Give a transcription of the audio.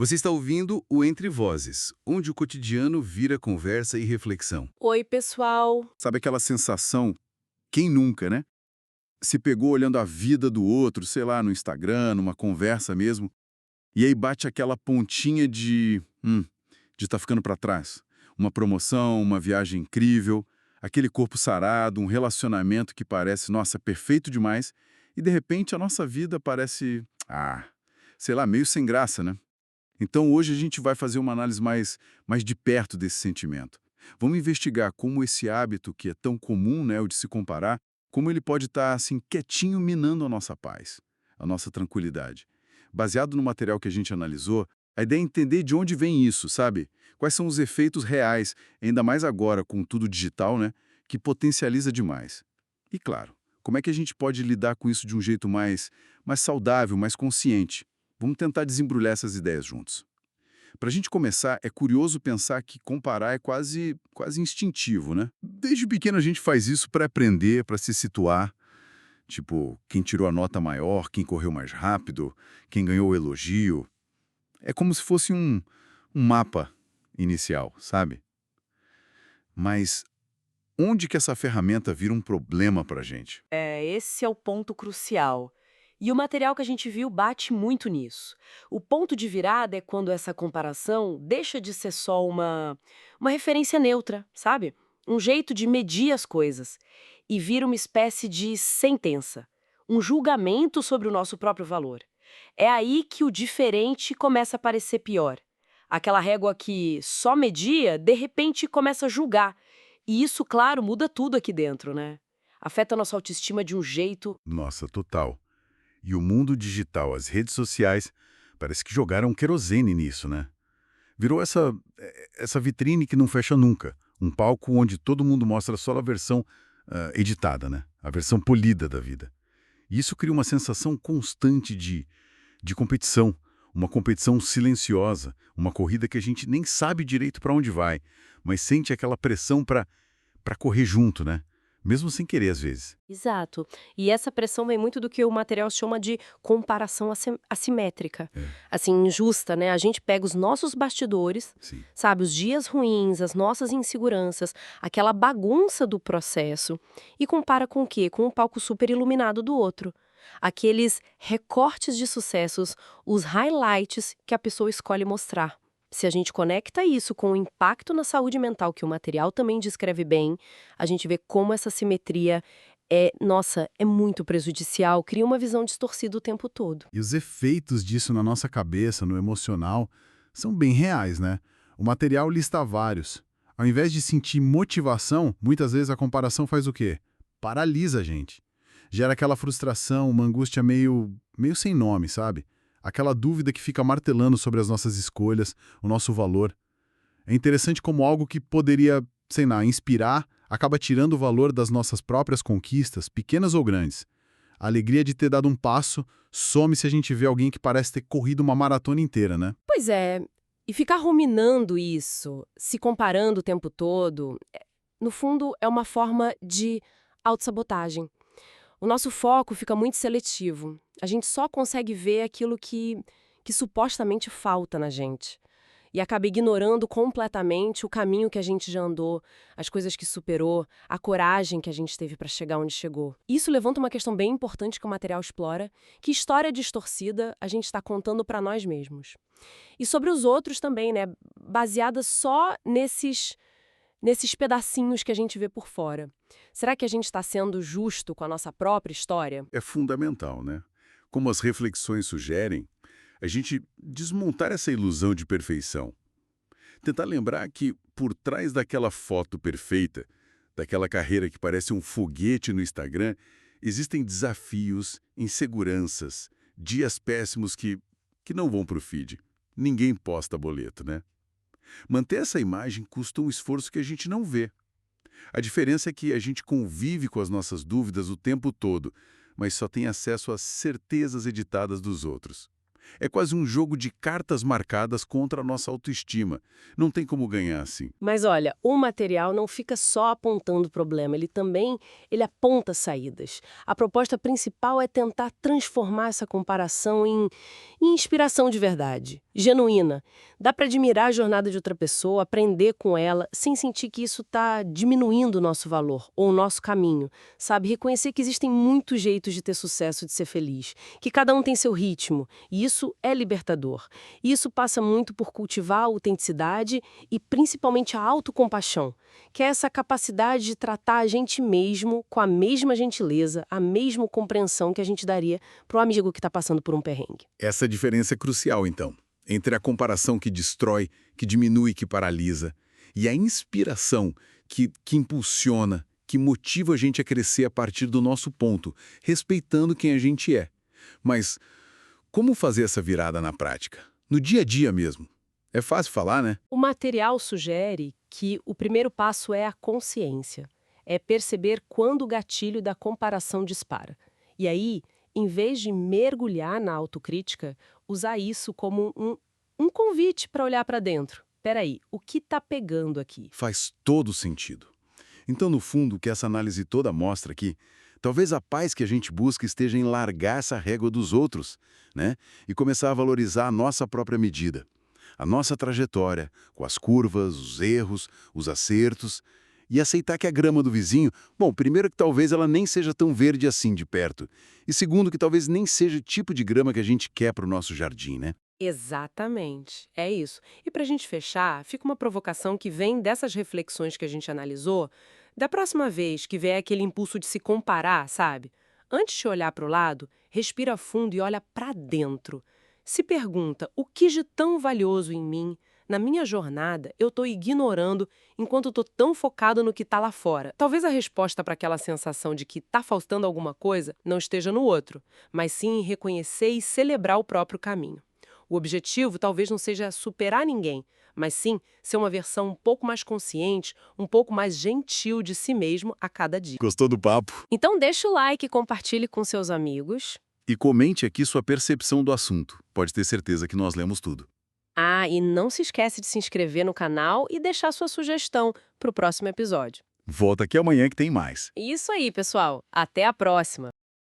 Você está ouvindo o Entre Vozes, onde o cotidiano vira conversa e reflexão. Oi, pessoal. Sabe aquela sensação, quem nunca, né? Se pegou olhando a vida do outro, sei lá, no Instagram, numa conversa mesmo, e aí bate aquela pontinha de estar ficando para trás. Uma promoção, uma viagem incrível, aquele corpo sarado, um relacionamento que parece, nossa, perfeito demais, e de repente a nossa vida parece, sei lá, meio sem graça, né? Então, hoje a gente vai fazer uma análise mais de perto desse sentimento. Vamos investigar como esse hábito, que é tão comum, né, o de se comparar, como ele pode estar, assim, quietinho minando a nossa paz, a nossa tranquilidade. Baseado no material que a gente analisou, a ideia é entender de onde vem isso, sabe? Quais são os efeitos reais, ainda mais agora com tudo digital, né, que potencializa demais. E, claro, como é que a gente pode lidar com isso de um jeito mais saudável, mais consciente? Vamos tentar desembrulhar essas ideias juntos. Para a gente começar, é curioso pensar que comparar é quase instintivo, né? Desde pequeno a gente faz isso para aprender, para se situar. Tipo, quem tirou a nota maior, quem correu mais rápido, quem ganhou o elogio. É como se fosse um mapa inicial, sabe? Mas onde que essa ferramenta vira um problema para a gente? Esse é o ponto crucial. E o material que a gente viu bate muito nisso. O ponto de virada é quando essa comparação deixa de ser só uma referência neutra, sabe? Um jeito de medir as coisas. E vira uma espécie de sentença. Um julgamento sobre o nosso próprio valor. É aí que o diferente começa a parecer pior. Aquela régua que só media, de repente começa a julgar. E isso, claro, muda tudo aqui dentro, né? Afeta a nossa autoestima de um jeito. Nossa, total. E o mundo digital, as redes sociais, parece que jogaram querosene nisso, né? Virou essa vitrine que não fecha nunca. Um palco onde todo mundo mostra só a versão editada, né? A versão polida da vida. E isso cria uma sensação constante de competição. Uma competição silenciosa. Uma corrida que a gente nem sabe direito para onde vai, mas sente aquela pressão para correr junto, né? Mesmo sem querer, às vezes. Exato. E essa pressão vem muito do que o material chama de comparação assimétrica. É, Assim, injusta, né? A gente pega os nossos bastidores, sim. sabe, os dias ruins, as nossas inseguranças, aquela bagunça do processo, e compara com o quê? Com o palco super iluminado do outro. Aqueles recortes de sucessos, os highlights que a pessoa escolhe mostrar. Se a gente conecta isso com o impacto na saúde mental que o material também descreve bem, a gente vê como essa simetria nossa, é muito prejudicial, cria uma visão distorcida o tempo todo. E os efeitos disso na nossa cabeça, no emocional, são bem reais, né? O material lista vários. Ao invés de sentir motivação, muitas vezes a comparação faz o quê? Paralisa a gente. Gera aquela frustração, uma angústia meio sem nome, sabe? Aquela dúvida que fica martelando sobre as nossas escolhas, o nosso valor. É interessante como algo que poderia, sei lá, inspirar, acaba tirando o valor das nossas próprias conquistas, pequenas ou grandes. A alegria de ter dado um passo some se a gente vê alguém que parece ter corrido uma maratona inteira, né? Pois é, e ficar ruminando isso, se comparando o tempo todo, no fundo é uma forma de autossabotagem. O nosso foco fica muito seletivo. A gente só consegue ver aquilo que supostamente falta na gente. E acaba ignorando completamente o caminho que a gente já andou, as coisas que superou, a coragem que a gente teve para chegar onde chegou. Isso levanta uma questão bem importante que o material explora: que história distorcida a gente está contando para nós mesmos. E sobre os outros também, né? Baseada só nesses pedacinhos que a gente vê por fora. Será que a gente está sendo justo com a nossa própria história? É fundamental, né? Como as reflexões sugerem, a gente desmontar essa ilusão de perfeição. Tentar lembrar que, por trás daquela foto perfeita, daquela carreira que parece um foguete no Instagram, existem desafios, inseguranças, dias péssimos que não vão para o feed. Ninguém posta boleto, né? Manter essa imagem custa um esforço que a gente não vê. A diferença é que a gente convive com as nossas dúvidas o tempo todo, mas só tem acesso às certezas editadas dos outros. É quase um jogo de cartas marcadas contra a nossa autoestima. Não tem como ganhar assim. Mas olha, o material não fica só apontando o problema, ele aponta saídas. A proposta principal é tentar transformar essa comparação em inspiração de verdade, genuína. Dá para admirar a jornada de outra pessoa, aprender com ela, sem sentir que isso está diminuindo o nosso valor ou o nosso caminho, sabe? Reconhecer que existem muitos jeitos de ter sucesso, de ser feliz, que cada um tem seu ritmo, e isso é libertador. E isso passa muito por cultivar a autenticidade e principalmente a autocompaixão, que é essa capacidade de tratar a gente mesmo com a mesma gentileza, a mesma compreensão que a gente daria para o amigo que está passando por um perrengue. Essa diferença é crucial, então, entre a comparação que destrói, que diminui, que paralisa, e a inspiração que impulsiona, que motiva a gente a crescer a partir do nosso ponto, respeitando quem a gente é. Mas como fazer essa virada na prática? No dia a dia mesmo? É fácil falar, né? O material sugere que o primeiro passo é a consciência. É perceber quando o gatilho da comparação dispara. E aí, em vez de mergulhar na autocrítica, usar isso como um convite para olhar para dentro. Peraí, o que está pegando aqui? Faz todo sentido. Então, no fundo, o que essa análise toda mostra aqui, talvez a paz que a gente busca esteja em largar essa régua dos outros, né? E começar a valorizar a nossa própria medida. A nossa trajetória, com as curvas, os erros, os acertos, e aceitar que a grama do vizinho, bom, primeiro que talvez ela nem seja tão verde assim de perto, e segundo que talvez nem seja o tipo de grama que a gente quer para o nosso jardim, né? Exatamente, é isso. E para a gente fechar, fica uma provocação que vem dessas reflexões que a gente analisou, da próxima vez que vier aquele impulso de se comparar, sabe? Antes de olhar para o lado, respira fundo e olha para dentro. Se pergunta, o que de tão valioso em mim, na minha jornada, eu estou ignorando enquanto estou tão focado no que está lá fora? Talvez a resposta para aquela sensação de que está faltando alguma coisa não esteja no outro, mas sim em reconhecer e celebrar o próprio caminho. O objetivo talvez não seja superar ninguém, mas sim ser uma versão um pouco mais consciente, um pouco mais gentil de si mesmo a cada dia. Gostou do papo? Então deixa o like e compartilhe com seus amigos. E comente aqui sua percepção do assunto. Pode ter certeza que nós lemos tudo. Ah, e não se esquece de se inscrever no canal e deixar sua sugestão para o próximo episódio. Volta aqui amanhã que tem mais. Isso aí, pessoal. Até a próxima!